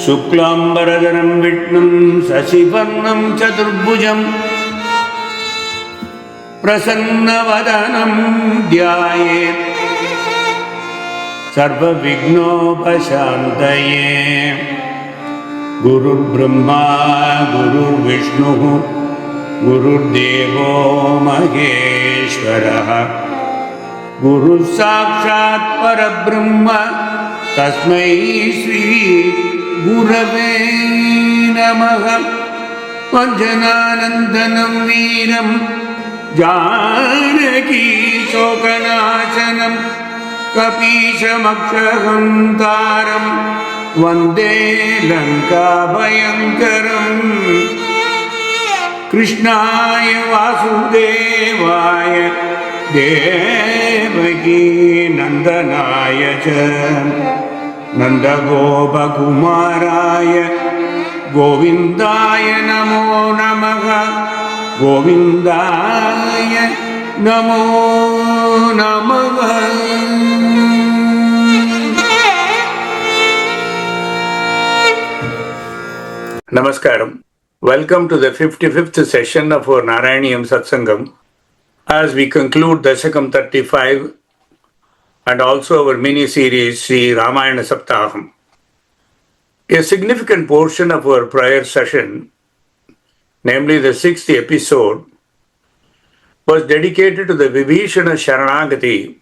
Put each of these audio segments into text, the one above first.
शुक्लांबरधरं विष्णुं शशिवर्णं चतुर्भुजं प्रसन्नवदनं ध्यायेत् सर्वविघ्नोपशान्तये। गुरुर्ब्रह्मा गुरुर्विष्णुः गुरुर्देवो महेश्वरः गुरुः साक्षात् परब्रह्म तस्मै श्री गुरवे नमः। वञ्जनानन्दनं वीरं जानकी शोकनाशनं कपीशमक्षहन्तारं वन्दे लङ्काभयङ्करम्। कृष्णाय वासुदेवाय देवकी नन्दनाय च नन्दगोपकुमाराय गोविन्दाय नमो नमः। गोविन्दाय नमो नमः। Namaskaram. Welcome to the 55th session of our Narayaneeyam Satsangam as we conclude Dasakam 35 and also our mini-series Sri Rãmãyana-saptãham. A significant portion of our prior session, namely the 6th episode, was dedicated to the Vibhishana Sharanagati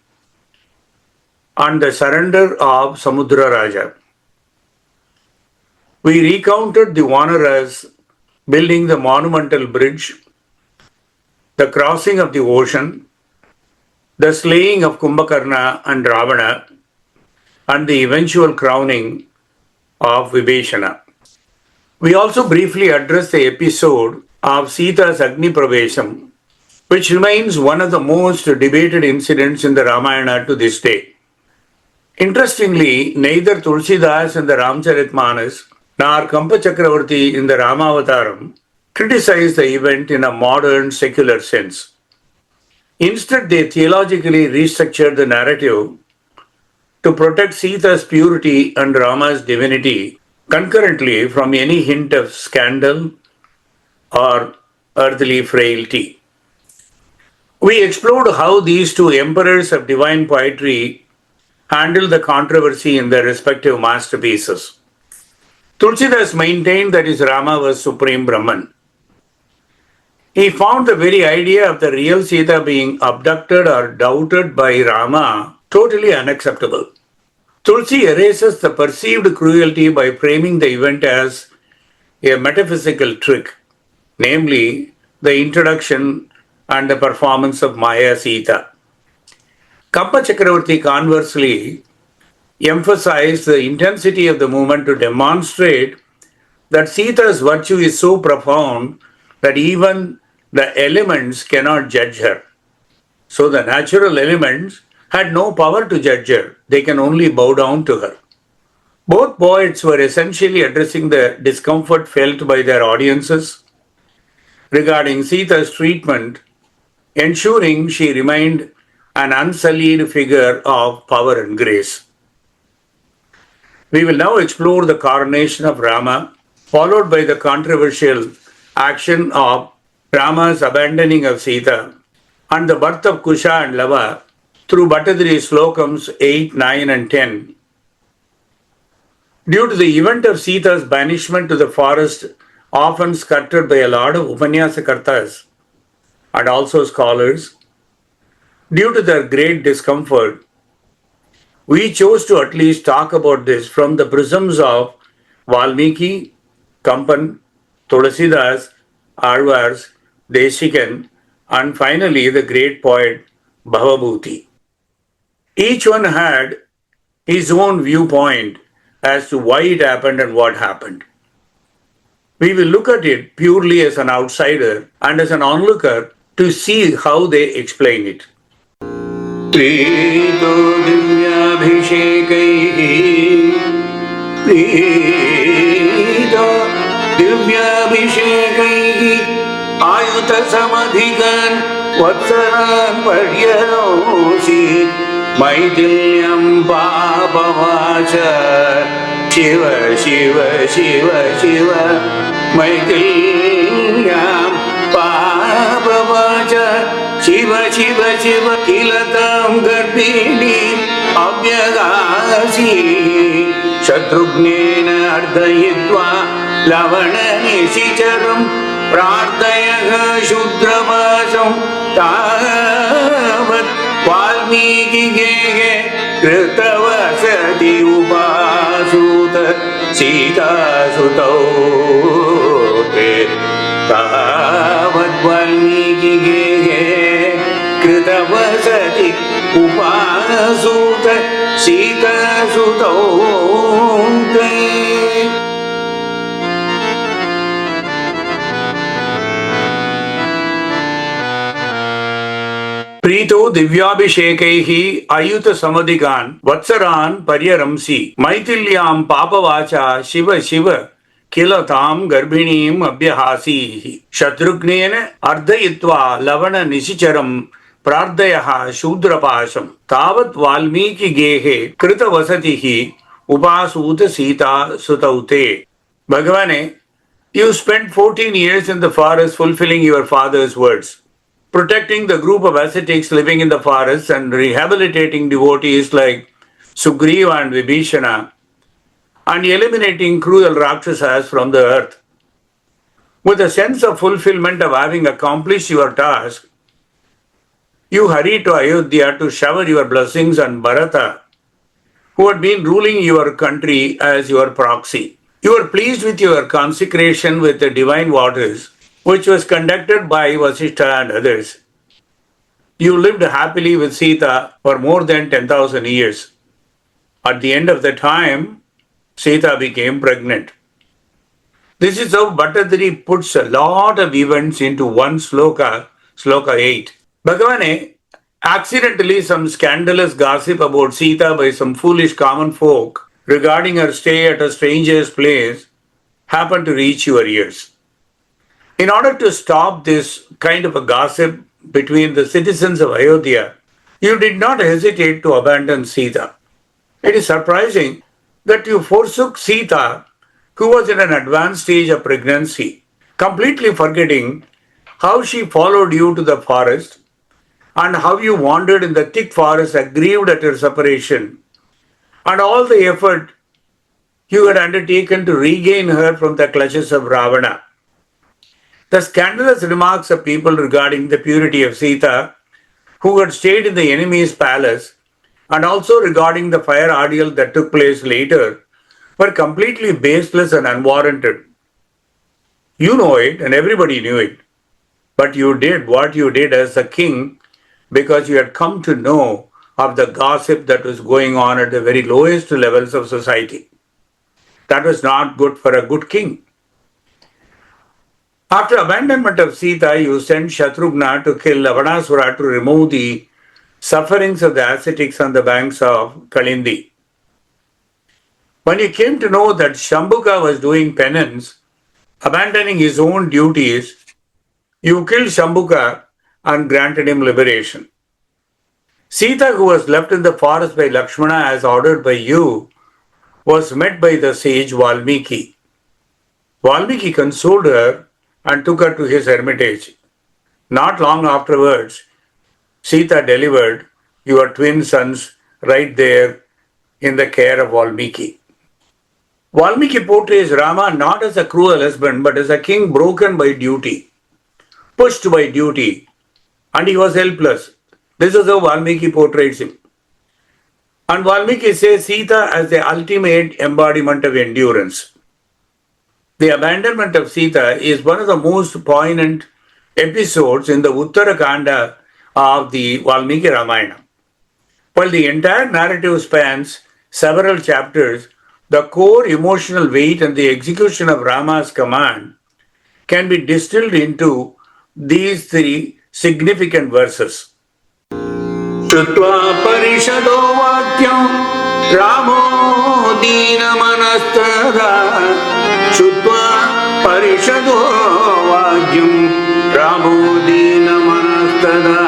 and the surrender of Samudra Raja. We recounted the Vanaras building the monumental bridge, the crossing of the ocean, the slaying of Kumbhakarna and Ravana, and the eventual crowning of Vibhishana. We also briefly addressed the episode of Sita's Agni Pravesham, which remains one of the most debated incidents in the Ramayana to this day. Interestingly, neither Tulsidas in the Ramcharitmanas nor Kampa Chakravarti in the Rama-avatara criticized the event in a modern secular sense. Instead, they theologically restructured the narrative to protect Sita's purity and Rama's divinity concurrently from any hint of scandal or earthly frailty. We explored how these two emperors of divine poetry handled the controversy in their respective masterpieces. Tulsidas maintained that his Rama was Supreme Brahman. He found the very idea of the real Sita being abducted or doubted by Rama totally unacceptable. Tulsi erases the perceived cruelty by framing the event as a metaphysical trick, namely the introduction and the performance of Maya Sita. Kampa Chakravarti conversely emphasized the intensity of the moment to demonstrate that Sita's virtue is so profound that even the elements cannot judge her. So the natural elements had no power to judge her. They can only bow down to her. Both poets were essentially addressing the discomfort felt by their audiences regarding Sita's treatment, ensuring she remained an unsullied figure of power and grace. We will now explore the coronation of Rama, followed by the controversial action of Rama's abandoning of Sita and the birth of Kusa and Lava through Bhattadri Slokams 8, 9 and 10. Due to the event of Sita's banishment to the forest, often skirted by a lot of Upanyasakartas and also scholars, due to their great discomfort, we chose to at least talk about this from the prisms of Valmiki, Kampan, Tulsidas, Alvars, Desikan, and finally the great poet Bhavabhuti. Each one had his own viewpoint as to why it happened and what happened. We will look at it purely as an outsider and as an onlooker to see how they explain it. Prito divyabhishekaihi ayuta samadhikan vatsaran paryanosi maitilyam papavacha Shiva, Shiva, Shiva, Shiva, Maitreyaam Papavacha, Shiva, Shiva, Shiva, Kilatam Garbhini Abhyagasi, Shatrughnena Ardhayitva, Lavana Nisicharam, Prarthayaha Shudrapasam, Tavat Valmiki Gege, Kritavasati Upasuta, Sita Sutau, Tavat Valmiki Gege, Kritavasati Upasuta, Sita Sutau. Preeto Divyabhishekaihi Ayuta Samadhikan Vatsaran Paryaramsi Maithilyam Papavacha Shiva Shiva Kilatam Garbhinim Abhyahasi Shatrughnena Ardhayitva Lavana Nisicharam Prarthayaha Shudrapasam Tavat Valmiki Gehe Kritavasatihi Upasuta Sita Sutaute. Bhagavane, you spent 14 years in the forest fulfilling your father's words, protecting the group of ascetics living in the forests and rehabilitating devotees like Sugriva and Vibhishana, and eliminating cruel Rakshasas from the earth. With a sense of fulfillment of having accomplished your task, you hurried to Ayodhya to shower your blessings on Bharata, who had been ruling your country as your proxy. You were pleased with your consecration with the divine waters, which was conducted by Vasishtha and others. You lived happily with Sita for more than 10,000 years. At the end of the time, Sita became pregnant. This is how Bhattadri puts a lot of events into one sloka, sloka 8. Bhagavane, accidentally some scandalous gossip about Sita by some foolish common folk regarding her stay at a stranger's place happened to reach your ears. In order to stop this kind of a gossip between the citizens of Ayodhya, you did not hesitate to abandon Sita. It is surprising that you forsook Sita, who was in an advanced stage of pregnancy, completely forgetting how she followed you to the forest and how you wandered in the thick forest aggrieved at her separation, and all the effort you had undertaken to regain her from the clutches of Ravana. The scandalous remarks of people regarding the purity of Sita, who had stayed in the enemy's palace, and also regarding the fire ordeal that took place later, were completely baseless and unwarranted. You know it, and everybody knew it. But you did what you did as a king because you had come to know of the gossip that was going on at the very lowest levels of society. That was not good for a good king. After abandonment of Sita, you sent Shatrughna to kill Lavanasura to remove the sufferings of the ascetics on the banks of Kalindi. When you came to know that Shambhuka was doing penance, abandoning his own duties, you killed Shambhuka and granted him liberation. Sita, who was left in the forest by Lakshmana as ordered by you, was met by the sage Valmiki. Valmiki consoled her and took her to his hermitage. Not long afterwards, Sita delivered your twin sons right there in the care of Valmiki. Valmiki portrays Rama not as a cruel husband but as a king broken by duty, pushed by duty, and he was helpless. This is how Valmiki portrays him. And Valmiki says Sita as the ultimate embodiment of endurance. The abandonment of Sita is one of the most poignant episodes in the Uttara Kanda of the Valmiki Ramayana. While the entire narrative spans several chapters, the core emotional weight and the execution of Rama's command can be distilled into these three significant verses. Shutva parishado vakyam Ramo dina manastada. Shutva parishado vakyam Ramo dina manastada.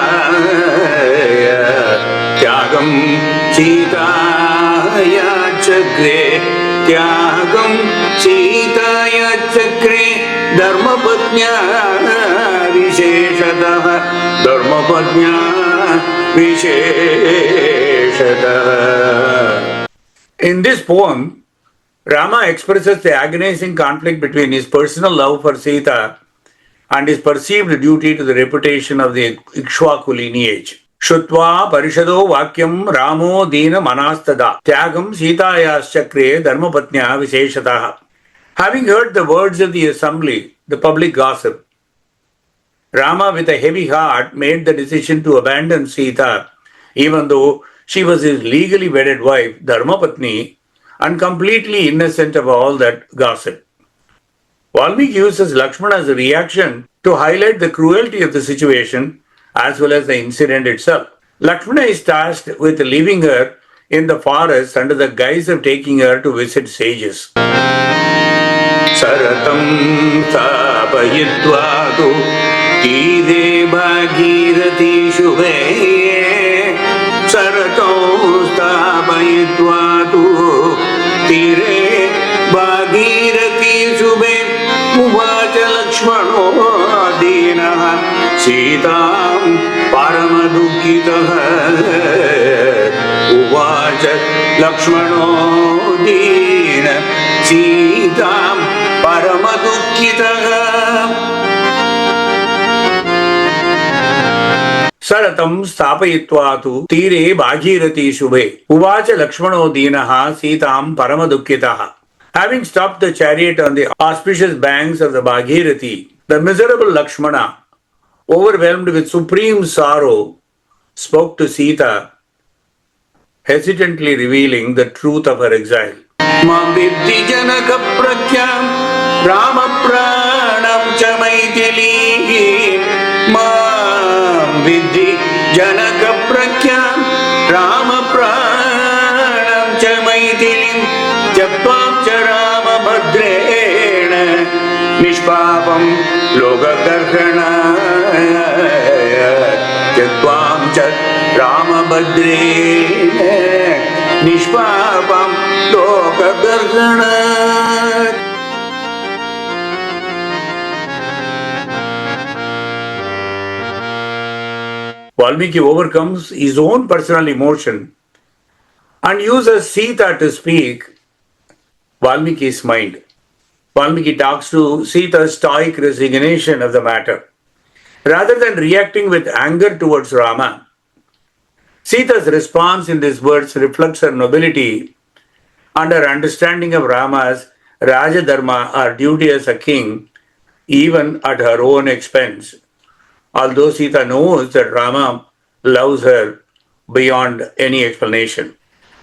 Tyagam Sita yachagre त्यागं सीताया चक्रे धर्मपत्न्या विशेषतः धर्मपत्न्या विशेषतः. In this poem, Rama expresses the agonizing conflict between his personal love for Sita and his perceived duty to the reputation of the Ikshvaku lineage. Shutva parishado vakyam Ramo dina manastada tyagam Sitayas chakre dharmapatnya visheshataha. Having heard the words of the assembly, the public gossip, Rama with a heavy heart made the decision to abandon Sita, even though she was his legally wedded wife, Dharmapatni, and completely innocent of all that gossip. Valmiki uses Lakshmana as a reaction to highlight the cruelty of the situation as well as the incident itself. Lakshmana is tasked with leaving her in the forest under the guise of taking her to visit sages. Saratam Sapayitva Tire Bhagirati Shubhe Saratam Sapayitva Tire Bhagirati Shubhe Uvacha Lakshmano Dinaha Sitam Paramadukitaha Uvacha Lakshmano Dina Sitam Paramadukitaha. Saratam Sthapayitvatu Tire Bhagirati Shubhe Uvacha Lakshmano Dinaha Sitam Paramadukitaha. Having stopped the chariot on the auspicious banks of the Bhagirathi, the miserable Lakshmana, overwhelmed with supreme sorrow, spoke to Sita, hesitantly revealing the truth of her exile. Mam vidhi janaka prakyam Rama pranam cha maithili. Mam vidhi janaka prakyam Rama pranam cha maithili. Japam cha Rama bhadrena nishpapam loga garhana. Japam cha Rama bhadrena nishpapam loga garhana. Valmiki overcomes his own personal emotion and uses Sita to speak Valmiki's mind. Valmiki talks to Sita's stoic resignation of the matter. Rather than reacting with anger towards Rama, Sita's response in these words reflects her nobility and her understanding of Rama's Raja Dharma or duty as a king, even at her own expense. Although Sita knows that Rama loves her beyond any explanation.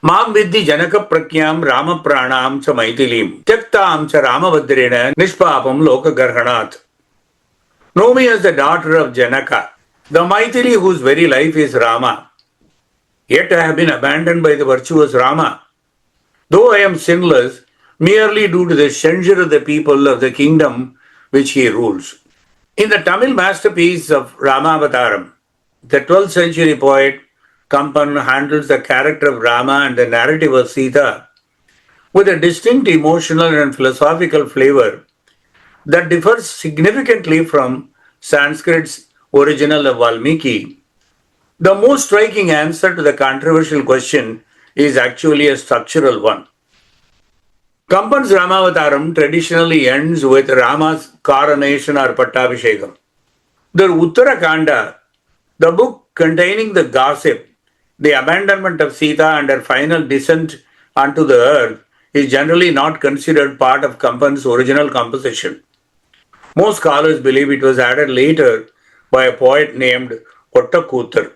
Mam vidhi janaka prakyam Rama pranam cha maithilim tyaktam cha Ramabhadrena nishpapam loka garhanat. Know me as the daughter of Janaka, the Maithili whose very life is Rama. Yet I have been abandoned by the virtuous Rama. Though I am sinless, merely due to the censure of the people of the kingdom which he rules. In the Tamil masterpiece of Rama-avatara, the 12th century poet Kampan handles the character of Rama and the narrative of Sita with a distinct emotional and philosophical flavor that differs significantly from Sanskrit's original of Valmiki. The most striking answer to the controversial question is actually a structural one. Kampan's Rama-avataram traditionally ends with Rama's coronation or Pattabhishekam. The Uttarakanda, the book containing the gossip, the abandonment of Sita and her final descent onto the earth, is generally not considered part of Kampan's original composition. Most scholars believe it was added later by a poet named Ottakoothar.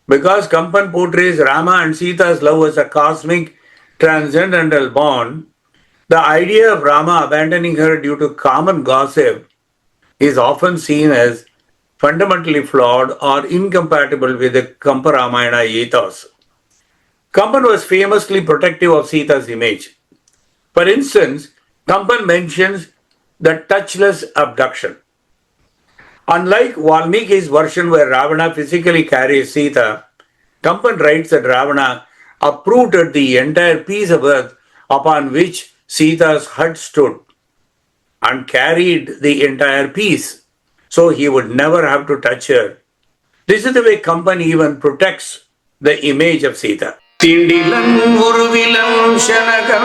Because Kampan portrays Rama and Sita's love as a cosmic, transcendental bond, the idea of Rama abandoning her due to common gossip is often seen as fundamentally flawed or incompatible with the Kampa Ramayana ethos. Kampan was famously protective of Sita's image. For instance, Kampan mentions the touchless abduction. Unlike Valmiki's version where Ravana physically carries Sita, Kampan writes that Ravana uprooted the entire piece of earth upon which Sita's hut stood and carried the entire piece, so he would never have to touch her. This is the way Kampan even protects the image of Sita. Tindilan uruvilan shanagan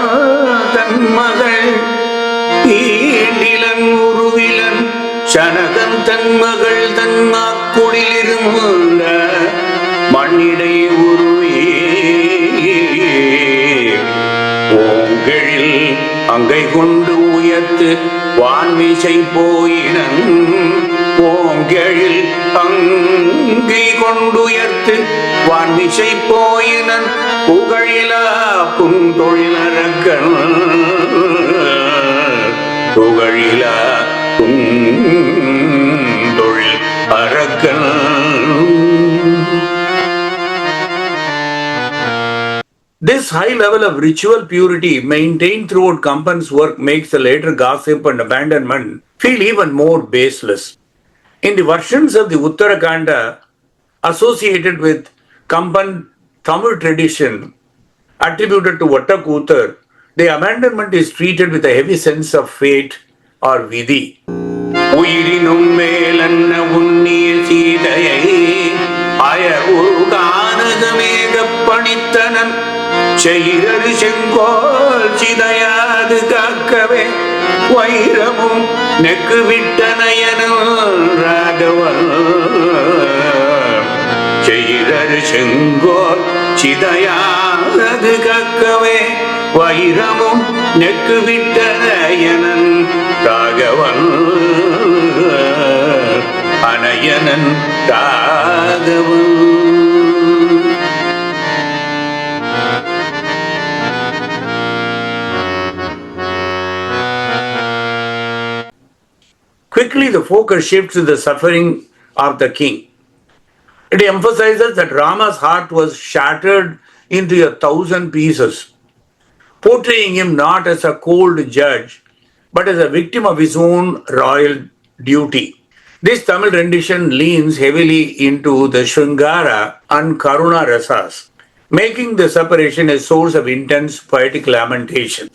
tan magal, Tindilan uruvilan shanagan tan magal tan makkudilirumunda mannidai uruve ஓங்கெழில் அங்கை கொண்டு உயர்த்து வான்மிசை போயினன் ஓங்கெழில் அங்கை கொண்டுயர்த்து வான்மிசை போயினன் புகழிலா புந்தொழிலரக்கன் புகழிலா புந்தொழில் அரக்கன். This high level of ritual purity maintained throughout Kampan's work makes the later gossip and abandonment feel even more baseless. In the versions of the Uttarakanda associated with Kampan Tamil tradition attributed to Vattakoothar, the abandonment is treated with a heavy sense of fate or vidhi. உயிரினும் மேலன்ன உன்னிய சீதையை அயர் ஒரு கானகமேகப் பணித்தனன் செய்தரு செங்கோல் சிதையாது காக்கவே வைரமும் neck விட்டனையனும் Raghavan செய்தரு செங்கோல் சிதையாது காக்கவே வைரமும் நெக்கு விட்டனையனன் ராகவன் அனயனன் Raghavan. Quickly, the focus shifts to the suffering of the king. It emphasizes that Rama's heart was shattered into 1,000 pieces, portraying him not as a cold judge, but as a victim of his own royal duty. This Tamil rendition leans heavily into the Shringara and Karuna rasas, making the separation a source of intense poetic lamentation.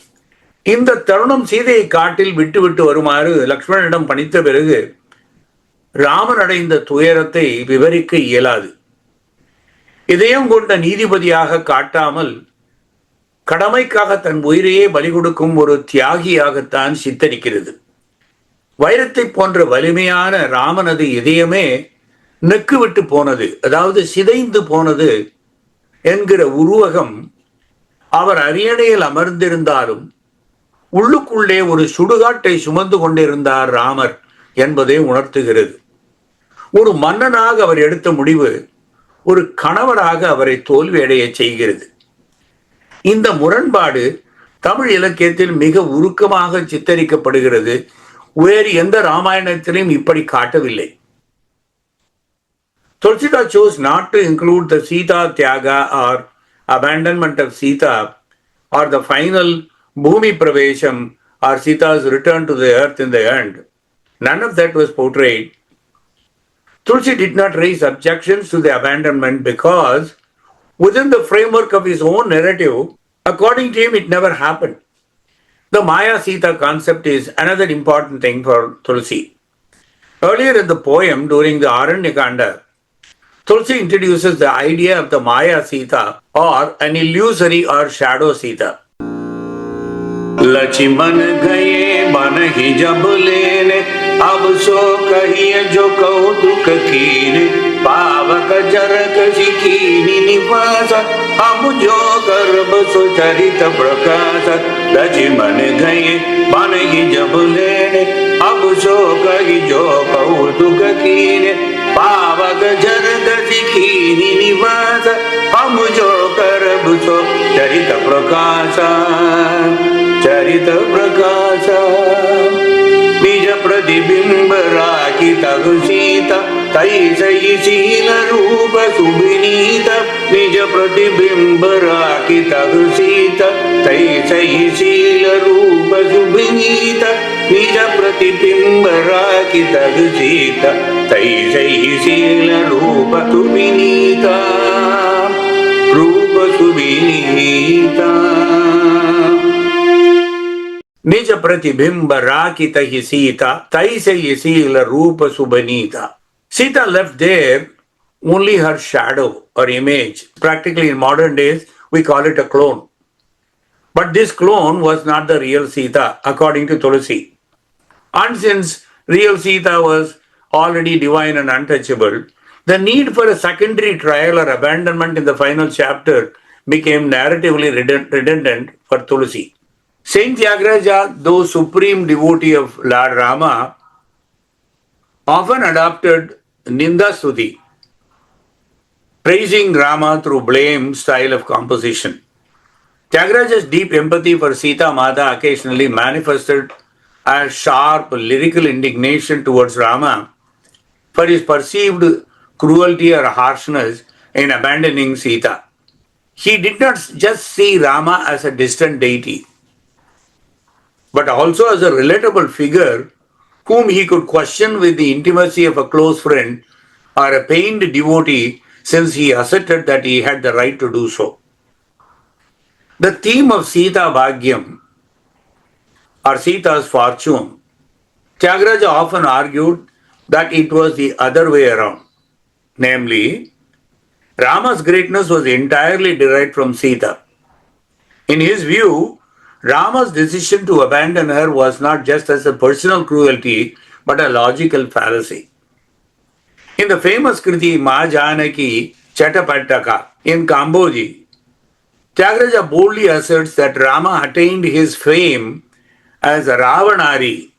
இந்த தருணம் சீதையை காட்டில் விட்டு விட்டு வருமாறு லக்ஷ்மணனிடம் பணித்த பிறகு ராமன் அடைந்த துயரத்தை விவரிக்க இயலாது. இதயம் கொண்ட நீதிபதியாக காட்டாமல் கடமைக்காக தன் உயிரையே பலி கொடுக்கும் ஒரு தியாகியாகத்தான் சித்தரிக்கிறது. வைரத்தை போன்ற வலிமையான ராமனது இதயமே நெக்கு விட்டு போனது, அதாவது சிதைந்து போனது என்கிற உருவகம் அவர் அரியணையில் அமர்ந்திருந்தாலும் உள்ளுக்குள்ளே ஒரு சுடுகாட்டை சுமந்து கொண்டிருந்தார் ராமர் என்பதை உணர்த்துகிறது. ஒரு மன்னனாக அவர் எடுத்த முடிவு ஒரு கணவராக அவரை தோல்வியடைய செய்கிறது. இந்த முரண்பாடு தமிழ் இலக்கியத்தில் மிக உருக்கமாக சித்தரிக்கப்படுகிறது. வேறு எந்த ராமாயணத்திலும் இப்படி காட்டவில்லை. Tulsidas chose not to include the Sita Tyaga or abandonment of Sita or the final Bhumi Pravesham or Sita's return to the earth in the end. None of that was portrayed. Tulsi did not raise objections to the abandonment because within the framework of his own narrative, according to him, it never happened. The Maya Sita concept is another important thing for Tulsi. Earlier in the poem, during the Aranyakanda, Tulsi introduces the idea of the Maya Sita or an illusory or shadow Sita. Lakshman गए बन ही जब लेने अब सो कहिए जो कौतुक कीने पावक जरक सिकीनी निवास हम जो गर्भ सुचरित प्रकाश लक्ष्मण गए बन ही जब लेने अब सो कही जो कौतुक कीने पावक जरक सिकीनी निवास हम जो गर्भ सुचरित प्रकाश चरित प्रकाश निज प्रतिबिंब राखी तग सीता तैसई शील रूप सुविनीत निज प्रतिबिंब राखी तग सीता तैसई शील रूप सुविनीत निज प्रतिबिंब राखी तग सीता तैसई शील रूप सुविनीता रूप सुविनीता. निज प्रतिबिंब राकित hi Sita, taise yasila rupa subanita. Sita left there only her shadow or image. Practically in modern days, we call it a clone. But this clone was not the real Sita, according to Tulsi. And since real Sita was already divine and untouchable, the need for a secondary trial or abandonment in the final chapter became narratively redundant for Tulsi. Saint Tyagaraja, though supreme devotee of Lord Rama, often adopted Ninda Stuti, praising Rama through blame style of composition. Tyagaraja's deep empathy for Sita Mata occasionally manifested as sharp lyrical indignation towards Rama for his perceived cruelty or harshness in abandoning Sita. He did not just see Rama as a distant deity, but also as a relatable figure whom he could question with the intimacy of a close friend or a pained devotee, since he asserted that he had the right to do so. The theme of Sita Bhagyam, or Sita's fortune, Tyagaraja often argued that it was the other way around. Namely, Rama's greatness was entirely derived from Sita. In his view, Rama's decision to abandon her was not just as a personal cruelty, but a logical fallacy. In the famous Kriti Ma Janaki Chatapattaka in Kamboji, Tyagaraja boldly asserts that Rama attained his fame as a Ravanari,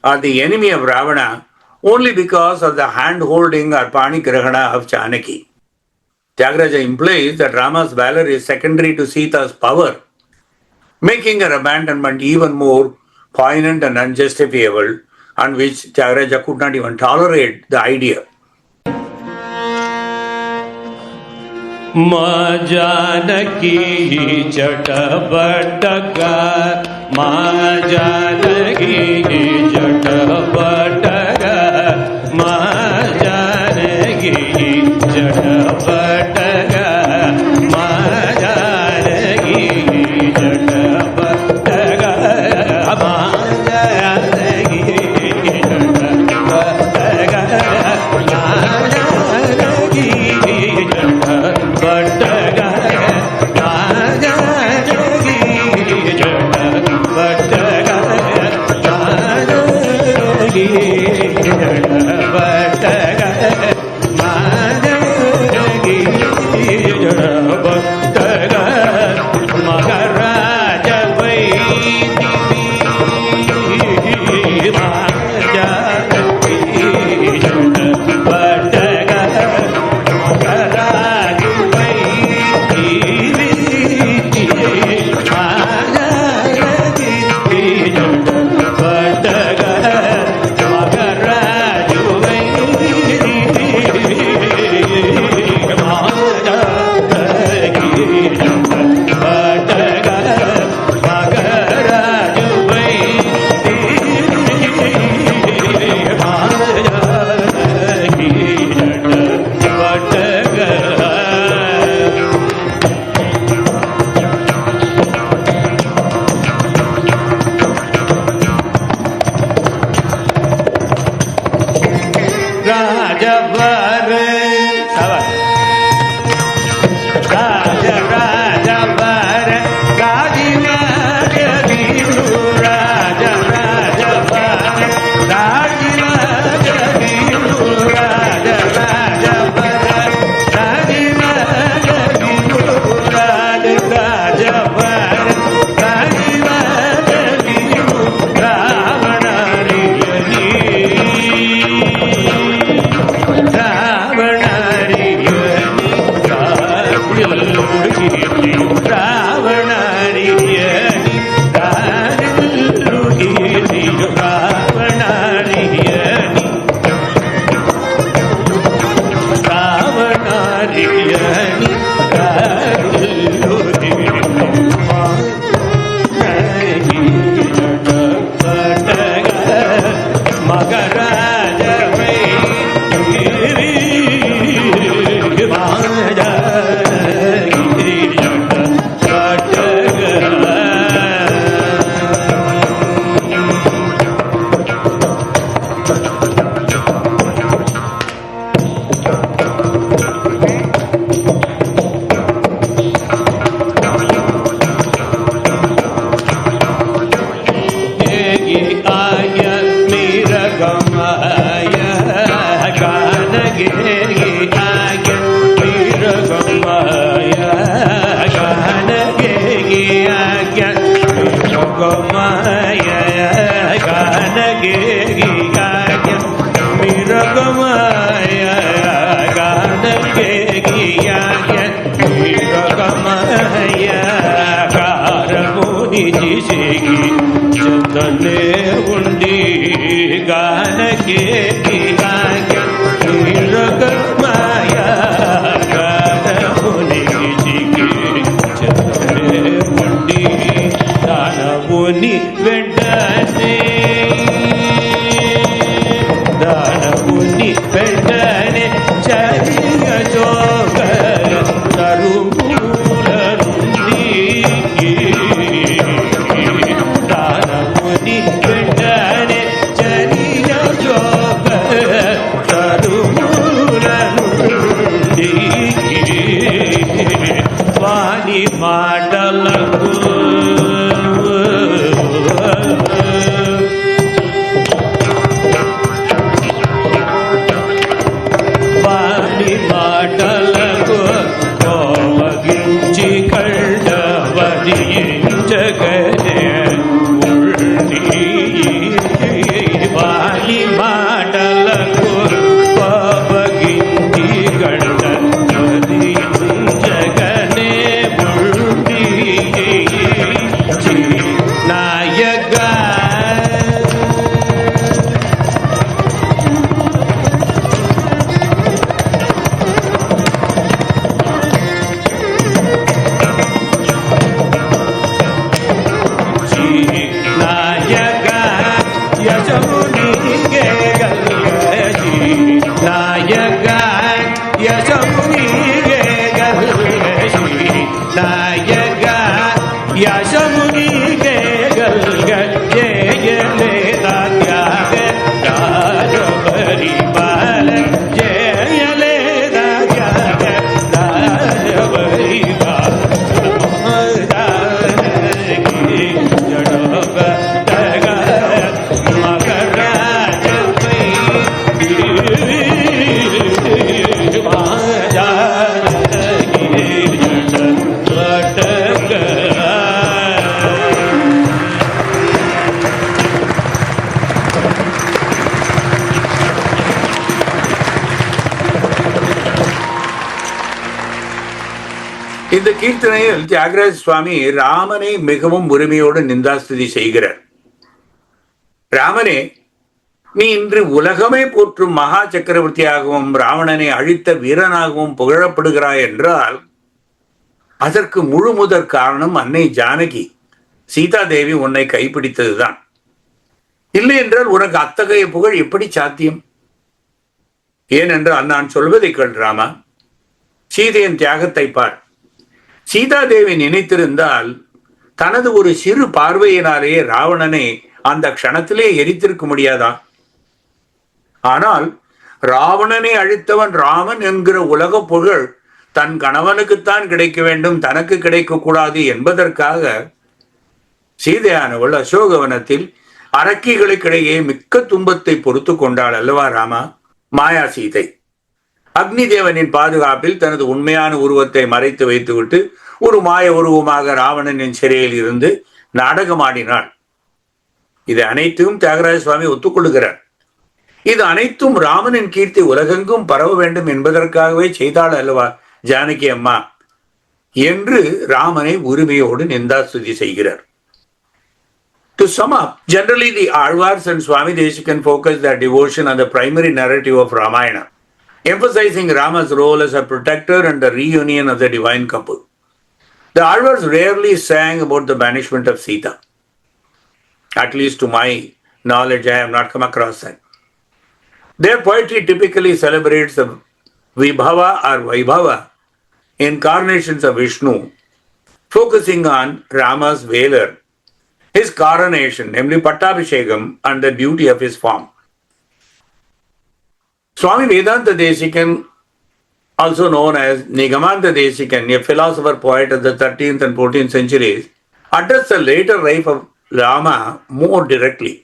or the enemy of Ravana, only because of the hand-holding or panigrahana of Janaki. Tyagaraja implies that Rama's valor is secondary to Sita's power, making her abandonment even more poignant and unjustifiable, and which Tyagaraja could not even tolerate the idea. Ma Janaki Chatapattaka, Ma Janaki Chatapattaka, Ma Janaki Chatapattaka, Ma Janaki Chatapattaka, Ma Janaki Giri இந்த கீர்த்தனையில் தியாகராஜ சுவாமி ராமனை மிகவும் உரிமையோடு நிந்தாஸ்துதி செய்கிறார். ராமனே, நீ இன்று உலகமே போற்றும் மகா சக்கரவர்த்தியாகவும் ராவணனை அழித்த வீரனாகவும் புகழப்படுகிறாய் என்றால் அதற்கு முழு முதற் காரணம் அன்னை ஜானகி சீதா தேவி உன்னை கைப்பிடித்ததுதான். இல்லை என்றால் உனக்கு அத்தகைய புகழ் எப்படி சாத்தியம்? ஏனென்றால் நான் சொல்வதை கேள் ராமா, சீதையின் தியாகத்தை பார். சீதா தேவி நினைத்திருந்தால் தனது ஒரு சிறு பார்வையினாலேயே ராவணனை அந்த க்ஷணத்திலே எரித்திருக்க முடியாதா? ஆனால் ராவணனை அழித்தவன் ராமன் என்கிற உலக புகழ் தன் கணவனுக்குத்தான் கிடைக்க வேண்டும், தனக்கு கிடைக்க கூடாது என்பதற்காக சீதையானவள் அசோகவனத்தில் அரக்கிகளுக்கிடையே மிக்க துன்பத்தை பொறுத்து கொண்டாள் அல்லவா ராமா? மாயா சீதை அக்னி தேவனின் பாதுகாப்பில் தனது உண்மையான உருவத்தை மறைத்து வைத்துவிட்டு ஒரு மாய உருவமாக ராவணனின் சிறையில் இருந்து நாடகமாடினாள். இது அனைத்தும் தியாகராஜ சுவாமி ஒத்துக்கொள்கிறார். இது அனைத்தும் ராமனின் கீர்த்தி உலகெங்கும் பரவ வேண்டும் என்பதற்காகவே செய்தாள் அல்லவா ஜானகி அம்மா என்று ராமனை உரிமையோடு நிந்தாஸ்துதி செய்கிறார். To sum up, generally the Alvars and Swami Desikan focus their devotion on the primary narrative of Ramayana, emphasizing Rama's role as a protector and the reunion of the divine couple. The Alvars rarely sang about the banishment of Sita. At least to my knowledge, I have not come across that. Their poetry typically celebrates the Vibhava or Vaibhava incarnations of Vishnu, focusing on Rama's valor, his coronation, namely Pattabhishekam, and the beauty of his form. Swami Vedanta Desikan, also known as Nigamanta Desikan, a philosopher poet of the 13th and 14th centuries, addressed the later life of Rama more directly,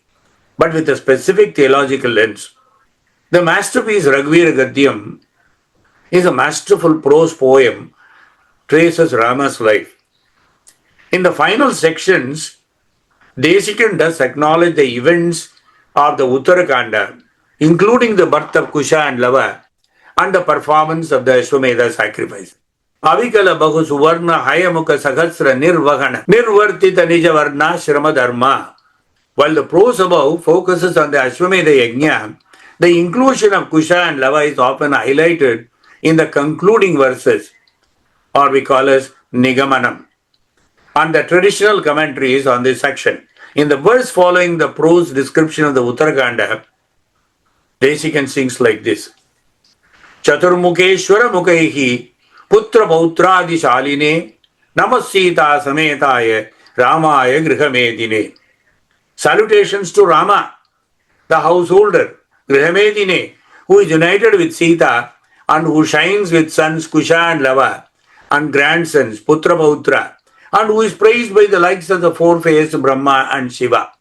but with a specific theological lens. The masterpiece Ragvira Gadyam is a masterful prose poem, traces Rama's life. In the final sections, Desikan does acknowledge the events of the Uttarakanda, including the birth of Kusa and Lava and the performance of the Ashwamedha sacrifice. Avikala Bahu Suvarna Hayamukha Sahasra Nirvahana Nirvartita Nijavarna Shrama Dharma. While the prose above focuses on the Ashwamedha Yajna The inclusion of Kusa and Lava is often highlighted in the concluding verses, or we call as Nigamanam, and the traditional commentaries on this section. In the verse following the prose description of the Uttarakanda, Desikan sings like this. Chaturmukeshwara mukaihi putra pautradi shaline namasita sametaya ramaya grihamedine. Salutations to Rama, the householder, Grihamedine, who is united with Sita and who shines with sons Kusha and Lava and grandsons Putra Pautra, and who is praised by the likes of the four-faced Brahma and Shiva.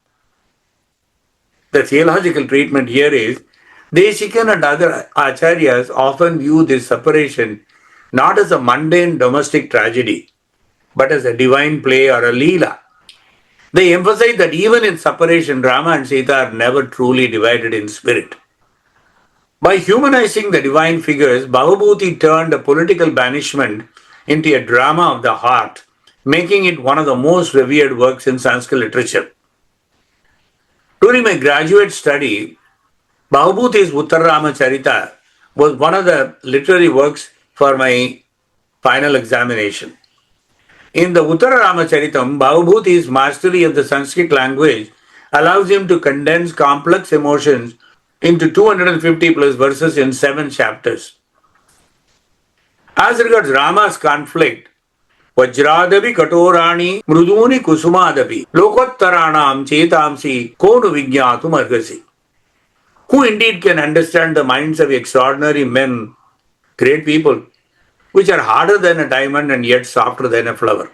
The theological treatment here is, Desikan and other acharyas often view this separation not as a mundane domestic tragedy, but as a divine play or a leela. They emphasize that even in separation, Rama and Sita are never truly divided in spirit. By humanizing the divine figures, Bhavabhuti turned a political banishment into a drama of the heart, making it one of the most revered works in Sanskrit literature. During my graduate study, Bhavabhuti's Uttarama Charita was one of the literary works for my final examination. In the Uttarama Charitam, Bhavabhuti's mastery of the Sanskrit language allows him to condense complex emotions into 250 plus verses in 7 chapters. As regards Rama's conflict, Vajradavi Katorani Mruduni Kusumadavi Lokottaranam Chetamsi Konu Vigyatum Argasi. Who indeed can understand the minds of extraordinary men, great people, which are harder than a diamond and yet softer than a flower?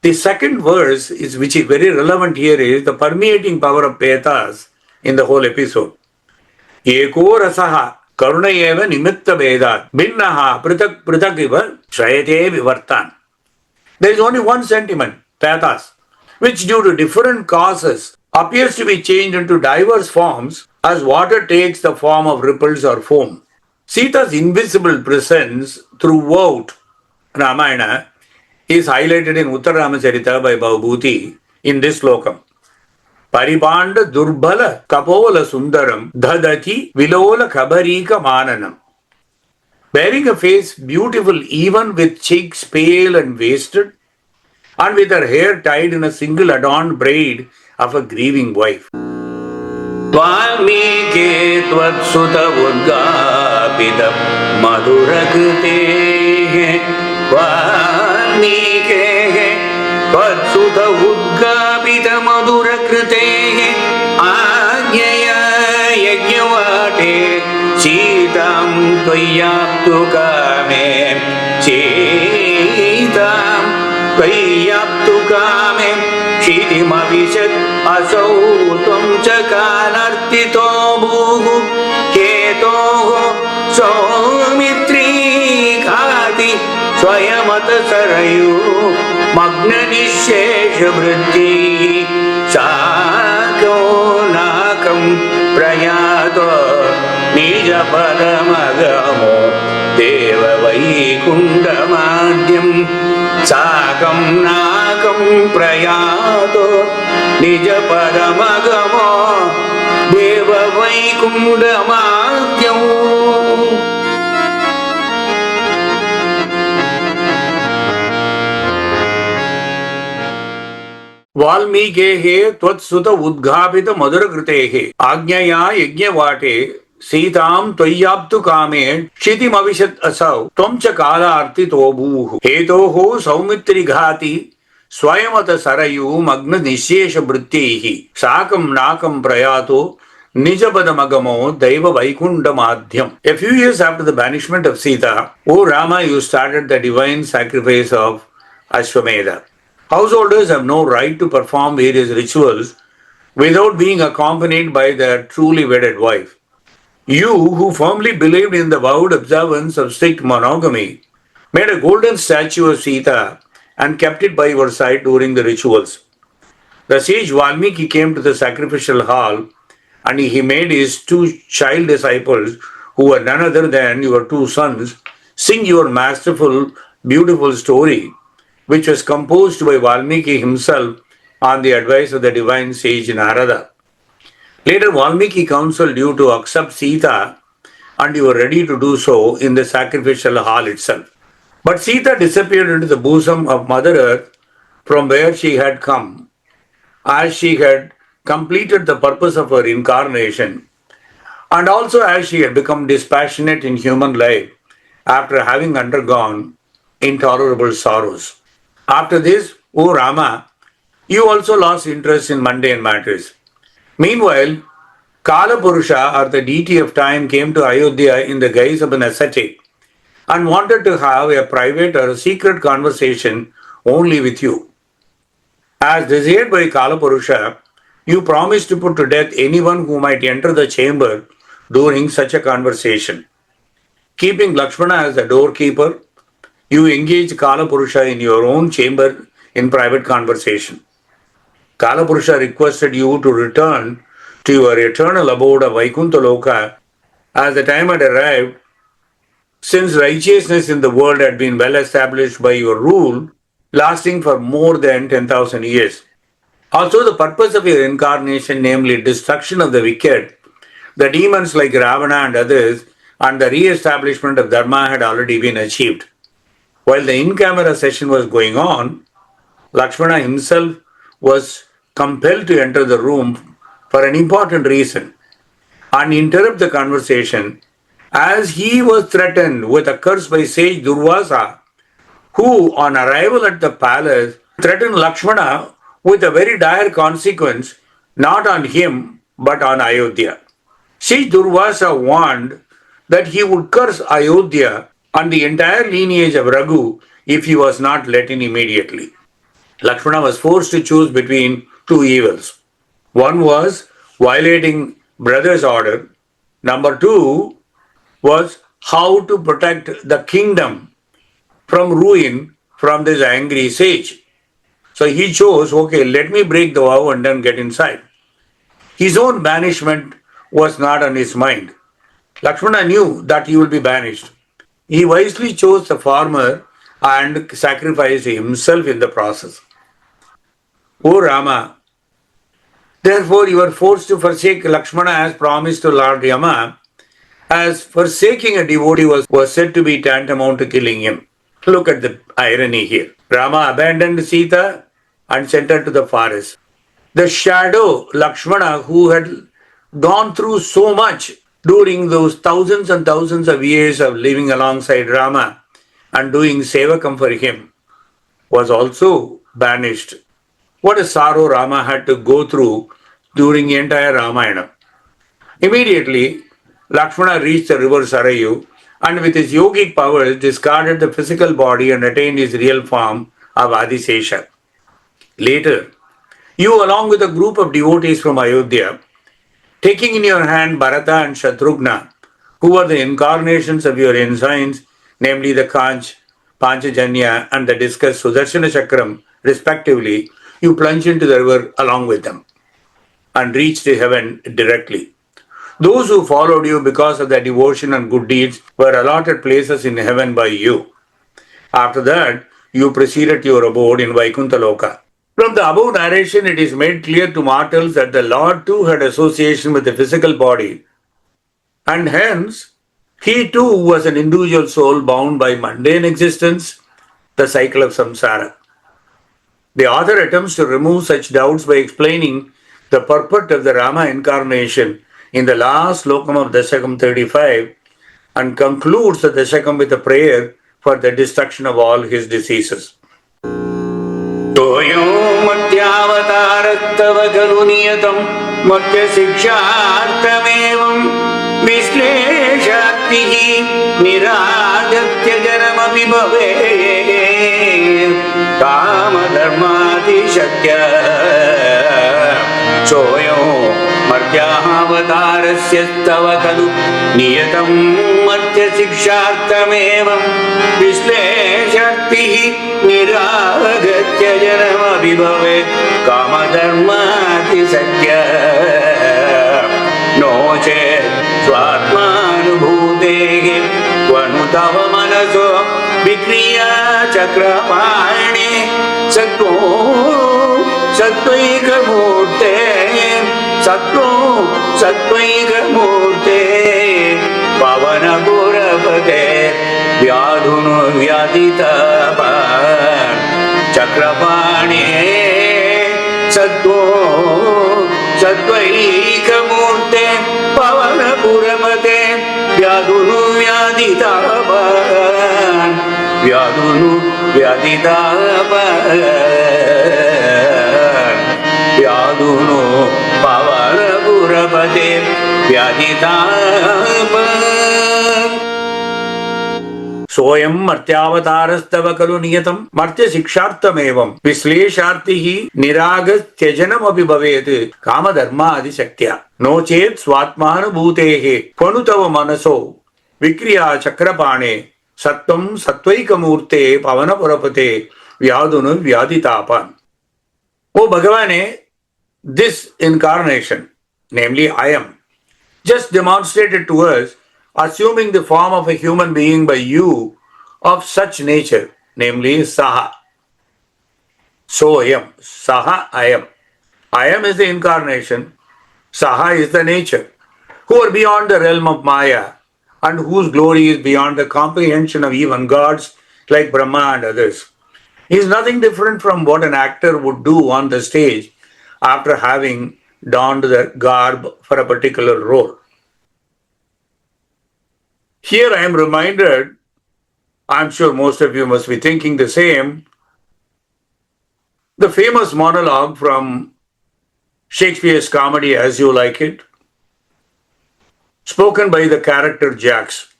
The second verse, which is very relevant here, is the permeating power of Petas in the whole episode. Eko rasaha karunayeva nimitta vedat binnaha pritak pritakiva shayate vivartan. There is only one sentiment, Petas, which due to different causes appears to be changed into diverse forms as water takes the form of ripples or foam. Sita's invisible presence throughout Ramayana is highlighted in Uttarama-charita by Bhavabhuti in this slokam. Paribanda durbala kapola sundaram dhadati vilola kabarika mananam. Bearing a face beautiful even with cheeks pale and wasted, and with her hair tied in a single adorned braid of a grieving wife. Valmiki tvatsutta udgapita madhurakute Valmiki tvatsutta udgapita madhurakute Ajnaya yajnavate Sitam tvayaptu kame Sitam tvayaptu kame Shitimavishat asau tvam chakalartito bhuhu Ketoho saumitri khati swayamata sarayu Magna nishesha vritti Sako nakam prayato Nija paramagamo Deva vaikundamadhyam Sakam nakam prayato Nija paramagamo Deva vaikundamadhyam. Valmikehe tvatsutta udghapita madhurakritehe Ajnaya yajnavate Sitam tvayaptu kame Shitim avishat asau Tvam kala artito bhuhu Hetoho saumitri ghati Swayamata sarayu magna nishesha vrittihi Sakam nakam prayato Nijapadamagamo Daiva Vaikunda Madhyam. A few years after the banishment of Sita, O Rama, you started the divine sacrifice of Ashwamedha. Householders have no right to perform various rituals without being accompanied by their truly wedded wife. You, who firmly believed in the vowed observance of strict monogamy, made a golden statue of Sita and kept it by your side during the rituals. The sage Valmiki came to the sacrificial hall and he made his 2 child disciples, who were none other than your 2 sons, sing your masterful, beautiful story, which was composed by Valmiki himself on the advice of the divine sage Narada. Later, Valmiki counseled you to accept Sita, and you were ready to do so in the sacrificial hall itself. But Sita disappeared into the bosom of Mother Earth from where she had come, as she had completed the purpose of her incarnation, and also as she had become dispassionate in human life after having undergone intolerable sorrows. After this, O Rama, you also lost interest in mundane matters. Meanwhile, Kala Purusha, or the deity of time, came to Ayodhya in the guise of an ascetic and wanted to have a private or a secret conversation only with you. As desired by Kala Purusha, you promised to put to death anyone who might enter the chamber during such a conversation. Keeping Lakshmana as the doorkeeper, you engaged Kala Purusha in your own chamber in private conversation. Kala Purusha requested you to return to your eternal abode of Vaikuntha Loka as the time had arrived, since righteousness in the world had been well established by your rule, lasting for more than 10,000 years. Also, the purpose of your incarnation, namely destruction of the wicked, the demons like Ravana and others, and the re-establishment of Dharma had already been achieved. While the in-camera session was going on, Lakshmana himself was compelled to enter the room for an important reason and interrupt the conversation, as he was threatened with a curse by sage Durvasa, who, on arrival at the palace, threatened Lakshmana with a very dire consequence, not on him but on Ayodhya. Sage Durvasa warned that he would curse Ayodhya and the entire lineage of Raghu if he was not let in immediately. Lakshmana was forced to choose between two evils. One was violating brother's order. Number two was how to protect the kingdom from ruin from this angry sage. So he chose, okay, let me break the vow and then get inside. His own banishment was not on his mind. Lakshmana knew that he would be banished. He wisely chose the former and sacrificed himself in the process. O Rama, therefore you were forced to forsake Lakshmana as promised to Lord Yama, as forsaking a devotee was said to be tantamount to killing him. Look at the irony here. Rama abandoned Sita and sent her to the forest. The shadow Lakshmana, who had gone through so much during those thousands and thousands of years of living alongside Rama and doing sevakam for him, was also banished. What a sorrow Rama had to go through during the entire Rãmãyanam. Immediately, Lakshmana reached the river Sarayu and with his yogic powers discarded the physical body and attained his real form of Adisesha. Later, you along with a group of devotees from Ayodhya, taking in your hand Bharata and Shatrughna, who were the incarnations of your ensigns, namely the Kanch, Panchajanya and the discus Sudarshana Chakram, respectively, you plunged into the river along with them and reached heaven directly. Those who followed you because of their devotion and good deeds were allotted places in heaven by you. After that, you proceeded to your abode in Vaikuntha Loka. From the above narration, it is made clear to mortals that the Lord too had association with the physical body, and hence, he too was an individual soul bound by mundane existence, the cycle of samsara. The author attempts to remove such doubts by explaining the purport of the Rama incarnation in the last slokam of Dashakam 35 and concludes the Dashakam with a prayer for the destruction of all his diseases. Rama-avatara खलु नियतं मत्य शिक्षार्थमेवं विश्लेषात्तिः निरागत्य जन्मपि भवेत् कामधर्मातिशक्य सोऽयं मर्त्यावतारस्य तव खलु नियतं मत्य शिक्षार्थमेवं विश्लेषात्तिः निरागत्य जन्मपि भवेत् कामधर्मातिशक्य नो चेत् स्वात्मानुभूतेः क्वनु तव मनसो विक्रिया चक्रपाणे सत्त्वैकमूर्ते सत्त्वो सत्त्वैकमूर्ते पवनपुरपते व्याधुनु व्याधिताप चक्रपाणे सत्त्वैकमूर्ते पवनपुरपते व्याधुनु व्याधिताप व्याधुनु व्याधिताप व्याधुनु पवनपुरपते व्याधिताप सोयम मर्त्यावतारस्तव खलु नियतम मर्त्य शिक्षार्थमेवं विश्लेषार्थिः निरागस त्यजनमपि भवेत् कामधर्मादि शक्त्या नो चेत् स्वात्मानुभूतेः क्वनु तव मनसो विक्रिया चक्रपाणे सत्त्वं सत्त्वैकमूर्ते पवनपुरपते व्याधुनु व्याधितापान्. O Bhagavane, this incarnation, namely I am, just demonstrated to us assuming the form of a human being by you of such nature, namely Saha. So I am. Saha I am. I am is the incarnation. Saha is the nature, who are beyond the realm of Maya and whose glory is beyond the comprehension of even gods like Brahma and others. He is nothing different from what an actor would do on the stage after having donned the garb for a particular role. Here I am reminded, I'm sure most of you must be thinking the same, the famous monologue from Shakespeare's comedy As You Like It, spoken by the character Jax.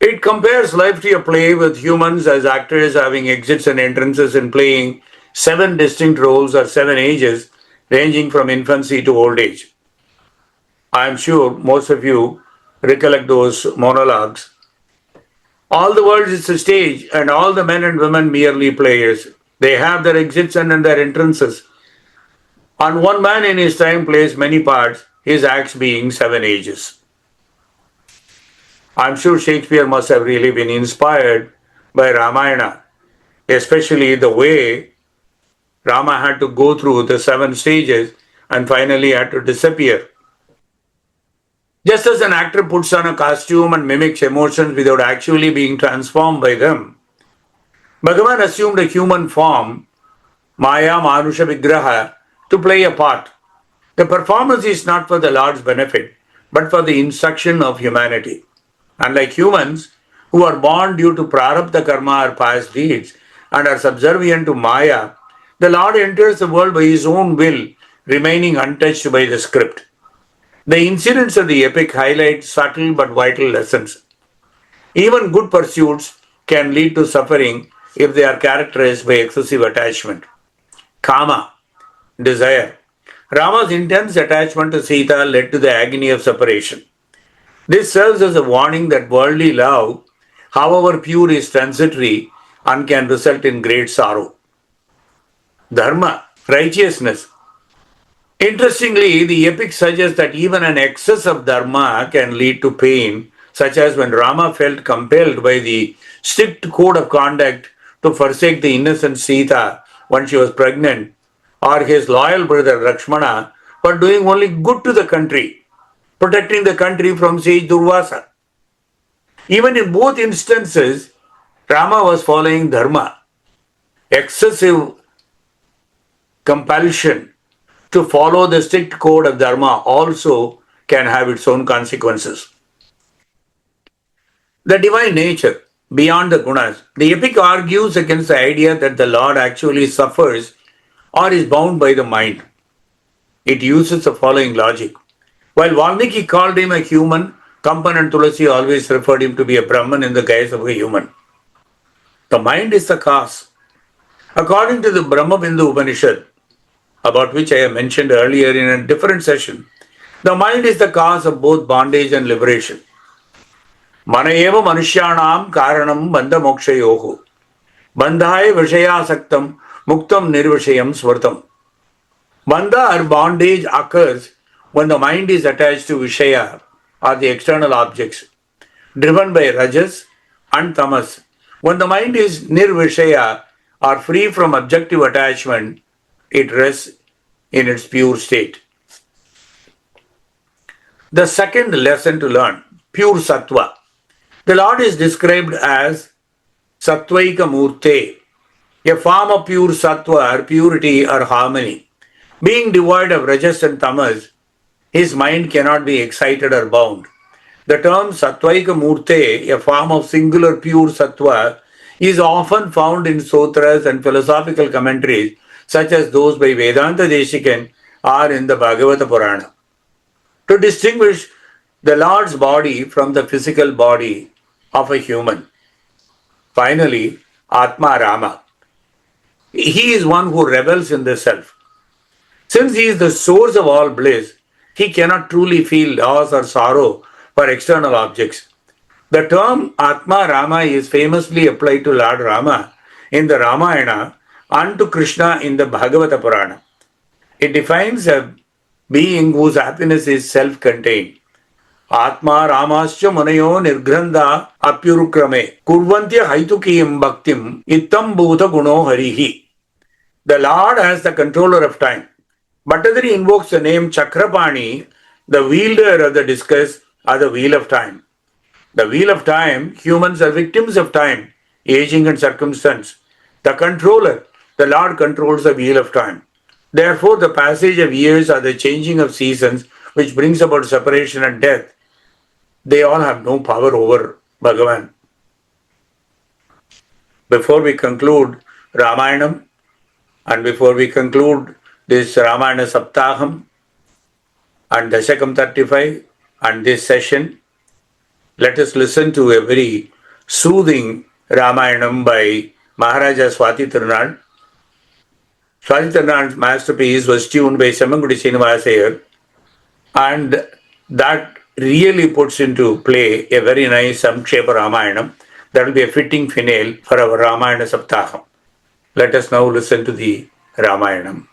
It compares life to a play with humans as actors having exits and entrances and playing 7 distinct roles or 7 ages ranging from infancy to old age. I am sure most of you recollect those monologues. All the world is a stage and all the men and women merely players. They have their exits and their entrances. And one man in his time plays many parts, his acts being 7 ages. I'm sure Shakespeare must have really been inspired by Ramayana, especially the way Rama had to go through the 7 stages and finally had to disappear. Just as an actor puts on a costume and mimics emotions without actually being transformed by them, Bhagavan assumed a human form, Maya Manusha Vigraha, to play a part. The performance is not for the Lord's benefit, but for the instruction of humanity. Unlike humans, who are born due to prarabdha karma or past deeds and are subservient to Maya, the Lord enters the world by his own will, remaining untouched by the script. The incidents of the epic highlight subtle but vital lessons. Even good pursuits can lead to suffering if they are characterized by excessive attachment. Kama, desire. Rama's intense attachment to Sita led to the agony of separation. This serves as a warning that worldly love, however pure, is transitory and can result in great sorrow. Dharma, righteousness. Interestingly, the epic suggests that even an excess of dharma can lead to pain, such as when Rama felt compelled by the strict code of conduct to forsake the innocent Sita when she was pregnant, or his loyal brother Lakshmana for doing only good to the country, protecting the country from sage Durvasa. Even in both instances, Rama was following dharma. Excessive compulsion to follow the strict code of dharma also can have its own consequences. The divine nature, beyond the gunas. The epic argues against the idea that the Lord actually suffers or is bound by the mind. It uses the following logic. While Valmiki called him a human, Kampan and Tulasi always referred him to be a Brahman in the guise of a human. The mind is the cause. According to the Brahma Bindu Upanishad, about which I have mentioned earlier in a different session, the mind is the cause of both bondage and liberation. Manayeva manushyanam karanam bandha mokshayoho. Bandhaya vishayasaktam muktam nirvishayam svartam. Bandha or bondage occurs when the mind is attached to Vishaya or the external objects, driven by Rajas and Tamas. When the mind is nirvishaya or free from objective attachment, it rests in its pure state. the second lesson to learn, pure sattva. The Lord is described as Sattvaika Murte, a form of pure sattva or purity or harmony. Being devoid of rajas and tamas, his mind cannot be excited or bound. The term Sattvaika Murte, a form of singular pure sattva, is often found in sutras and philosophical commentaries such as those by Vedanta Deshikan or in the Bhagavata Purana. To distinguish the Lord's body from the physical body of a human. Finally, Atma Rama. He is one who revels in the self. Since he is the source of all bliss, he cannot truly feel loss or sorrow for external objects. The term Atma Rama is famously applied to Lord Rama in the Ramayana and to Krishna in the Bhagavata Purana. It defines a being whose happiness is self-contained. Atma Ramascha Munayo Nirgranda Apyurukrame Kurvantya Haitukiyam Bhaktim Ittam Bhuta Guno Harihi. The Lord as the controller of time. Bhattadari invokes the name Chakrapani, the wielder of the discus or the wheel of time. The wheel of time, humans are victims of time, aging and circumstance. The controller, the Lord controls the wheel of time. Therefore, the passage of years or the changing of seasons, which brings about separation and death, they all have no power over Bhagavan. Before we conclude Ramayanam and before we conclude this Ramayana-saptãham and Dashakam 35 and this session, let us listen to a very soothing Ramayanam by Maharaja Swati Tirunal. Swati Tirunal's masterpiece was tuned by Semangudi Srinivasayar, and that really puts into play a very nice Samkshepa Ramayanam. That will be a fitting finale for our Ramayana-saptãham. Let us now listen to the Ramayanam.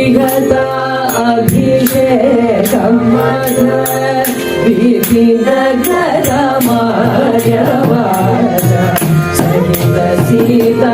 Hari-Katha Abhishekam सहित Sita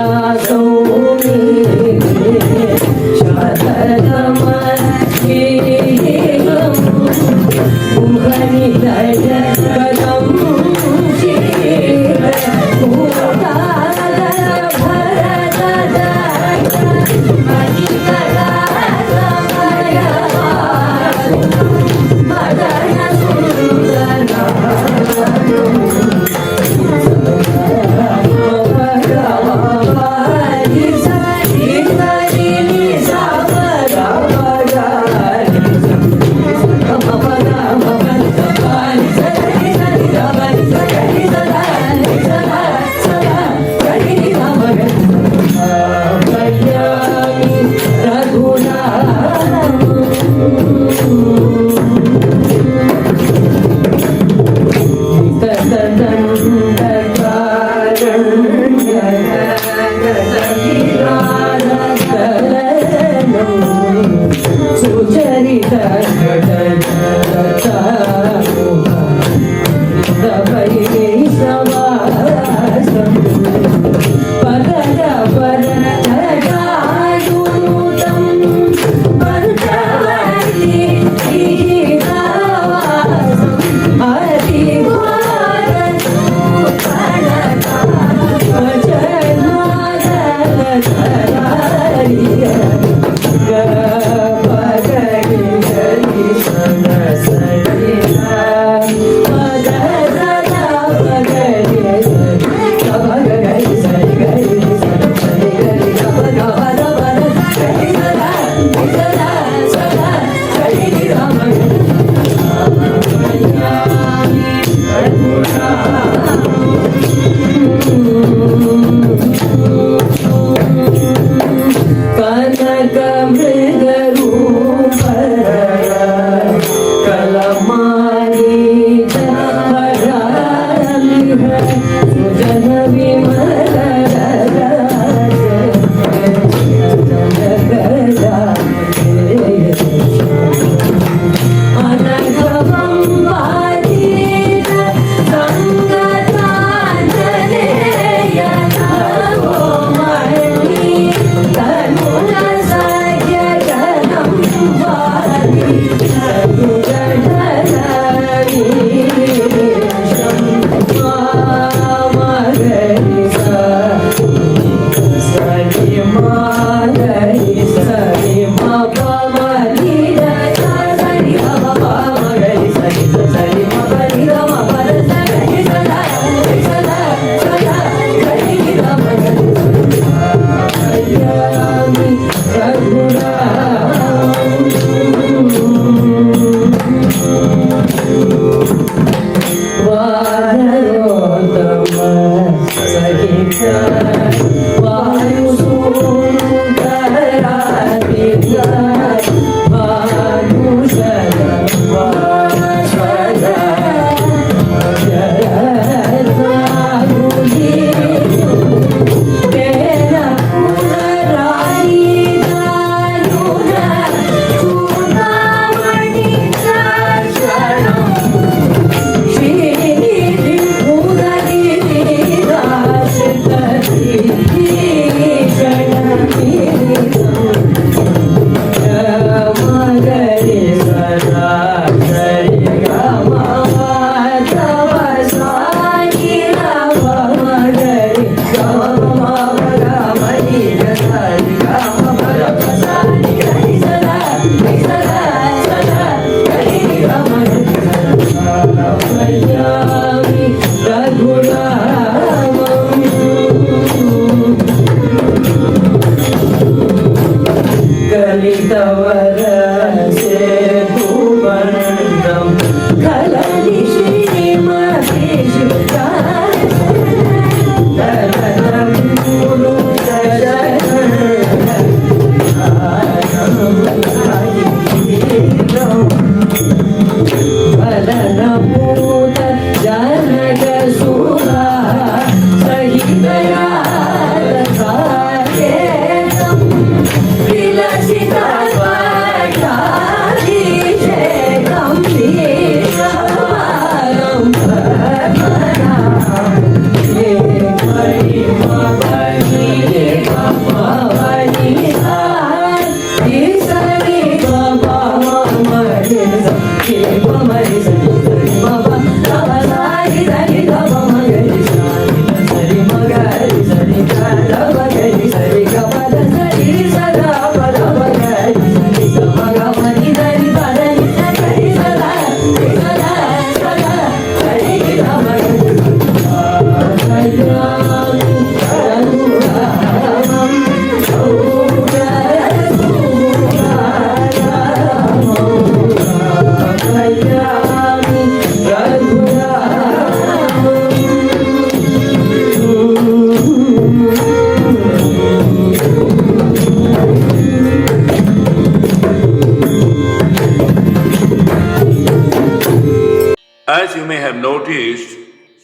you may have noticed,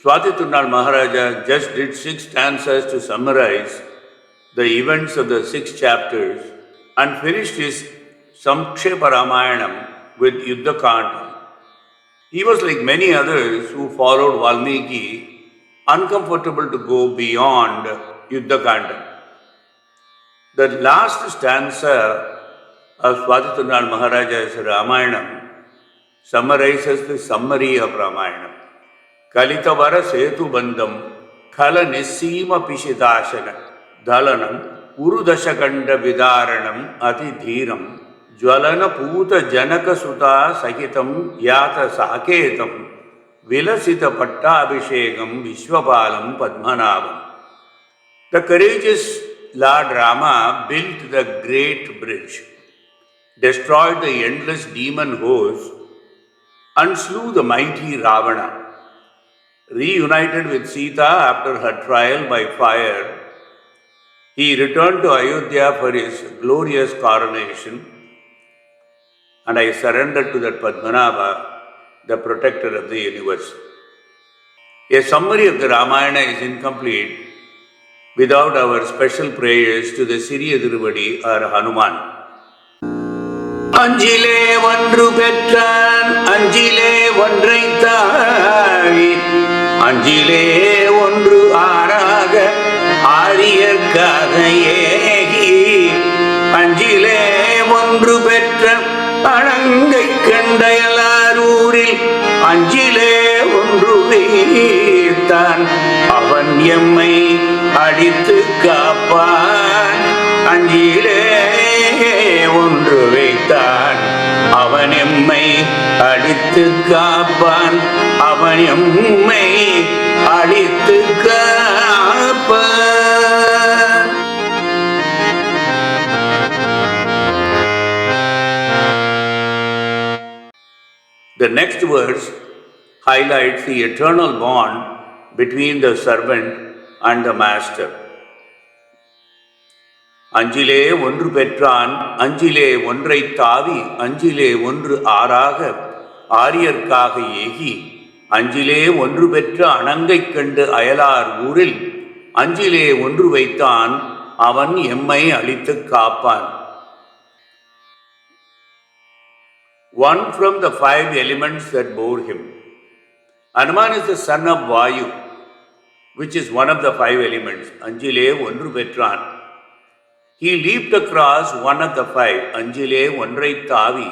Swati Tirunal Maharaja just did 6 stanzas to summarize the events of the 6 chapters and finished his Samkshepa Ramayanam with Yuddha Kanda. He was like many others who followed Valmiki, uncomfortable to go beyond Yuddha Kanda. The last stanza of Swati Tirunal Maharaja's Ramayanam summarizes the summary of Ramayanam. Kalitavara Setu Bandham Khala Nisima Pishidashana Dhalanam Urudashakanda Vidaranam Ati Dhiram Jwalana Puta Janaka Suta Sahitam Yata Saketam Vilasita Pattabhishekam Vishwapalam Padmanabham. The courageous Lord Rama built the great bridge, destroyed the endless demon host, and slew the mighty Ravana. Reunited with Sita after her trial by fire, he returned to Ayodhya for his glorious coronation, and I surrendered to that Padmanabha, the protector of the universe. A summary of the Ramayana is incomplete without our special prayers to the Siriya Thiruvadi or Hanuman. அஞ்சிலே ஒன்று பெற்றான் அஞ்சிலே ஒன்றைத்தாவி அஞ்சிலே ஒன்று ஆறாக ஆரியர்க்காக ஏகி அஞ்சிலே ஒன்று பெற்ற அணங்கை கண்டயலாரூரில் அஞ்சிலே ஒன்று வைத்தான் அவன் எம்மை அடித்து காப்பான் அஞ்சிலே ஒன்று வைத்தான் அவன் எம்மை அடித்து காப்பான் அவன் எம்மை அடித்து காப்பான். The next verse highlights the eternal bond between the servant and the master. அஞ்சிலே ஒன்று பெற்றான் அஞ்சிலே ஒன்றை தாவி அஞ்சிலே ஒன்று ஆறாக ஆரியர்க்காக ஏகி அஞ்சிலே ஒன்று பெற்ற அணங்கை கண்டு அயலார் ஊரில் அஞ்சிலே ஒன்று வைத்தான் அவன் எம்மை அழித்து காப்பான். One from the 5 elements that bore him. Hanuman is the son of Vayu, which is one of the 5 elements. Anjile ஒன்று பெற்றான். He leaped across one of the 5, Anjile ஒன்றை தாவி.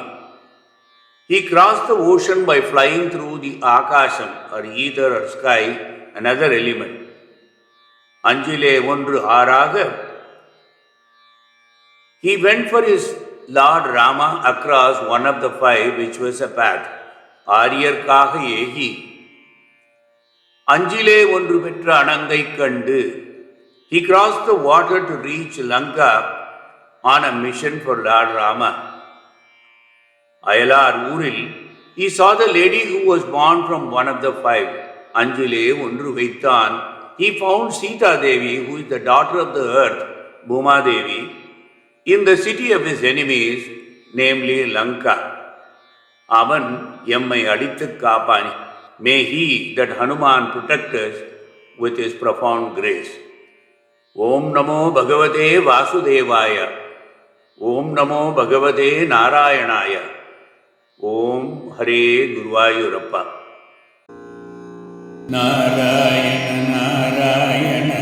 He crossed the ocean by flying through the Akasham or ether or sky, another element. Anjile ஒன்று ஆறாக. He went for his Lord Rama across one of the 5, which was a path. ஆரியர்க்காக ஏகி அஞ்சிலே ஒன்று பெற்ற அணங்கை கண்டு. He crossed the water to reach Lanka on a mission for Lord Rama. Ayalar Uril, he saw the lady who was born from one of the 5. Anjile ஒன்று வைத்தான். He found Sita Devi, who is the daughter of the earth, Bhuma Devi, in the city of his enemies, namely Lanka. Avan எம்மை அடித்து காப்பான். May he, that Hanuman, protect us with his profound grace. Om Namo Bhagavate Vasudevaya. Om Namo Bhagavate Narayanaya. Om Hare Guruvayurappa. Narayana Narayana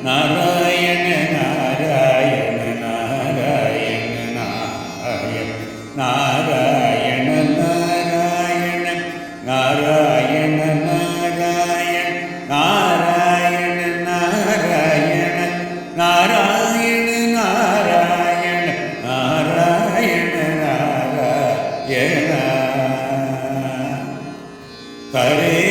Narayana Narayana Narayana Narayana Narayana Narayana Narayana Narayana Narayana Narayana Narayana Narayana Narayana Hare